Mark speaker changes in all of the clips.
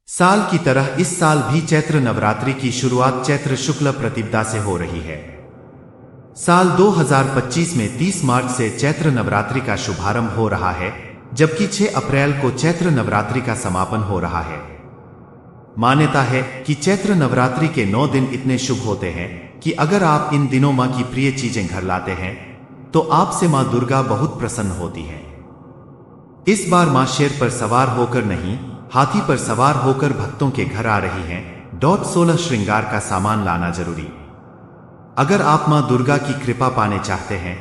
Speaker 1: साल की तरह इस साल भी चैत्र नवरात्रि की शुरुआत चैत्र शुक्ल प्रतिपदा से हो रही है। साल 2025 में 30 मार्च से चैत्र नवरात्रि का शुभारंभ हो रहा है, जबकि 6 अप्रैल को चैत्र नवरात्रि का समापन हो रहा है। मान्यता है कि चैत्र नवरात्रि के 9 दिन इतने शुभ होते हैं कि अगर आप इन दिनों मां की प्रिय चीजें घर लाते हैं तो आपसे मां दुर्गा बहुत प्रसन्न होती हैं। इस बार मां शेर पर सवार होकर नहीं, हाथी पर सवार होकर भक्तों के घर आ रही हैं। 16 श्रृंगार का सामान लाना जरूरी। अगर आप मां दुर्गा की कृपा पाने चाहते हैं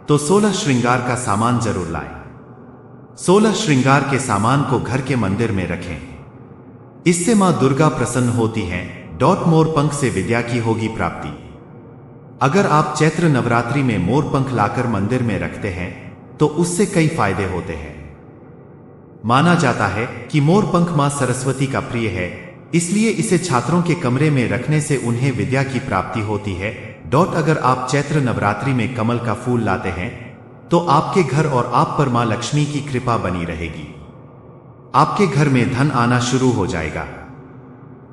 Speaker 1: तो 16 श्रृंगार का सामान जरूर लाएं। 16 श्रृंगार के सामान को घर के मंदिर में रखें। इससे मां दुर्गा प्रसन्न होती हैं। मोरपंख से विद्या की होगी प्राप्ति। अगर आप चैत्र नवरात्रि में मोरपंख लाकर मंदिर में रखते हैं तो उससे कई फायदे होते हैं। माना जाता है कि मोरपंख मां सरस्वती का प्रिय है, इसलिए इसे छात्रों के कमरे में रखने से उन्हें विद्या की प्राप्ति होती है। अगर आप चैत्र नवरात्रि में कमल का फूल लाते हैं तो आपके घर और आप पर मां लक्ष्मी की कृपा बनी रहेगी। आपके घर में धन आना शुरू हो जाएगा।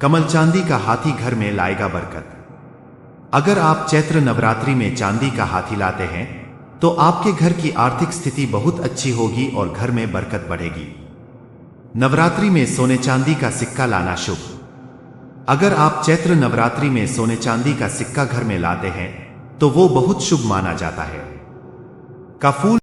Speaker 1: कमल चांदी का हाथी घर में लाएगा बरकत। अगर आप चैत्र नवरात्रि में चांदी का हाथी लाते हैं तो आपके घर की आर्थिक स्थिति बहुत अच्छी होगी और घर में बरकत बढ़ेगी। नवरात्रि में सोने चांदी का सिक्का लाना शुभ। अगर आप चैत्र नवरात्रि में सोने चांदी का सिक्का घर में लाते हैं तो वो बहुत शुभ माना जाता है। का फूल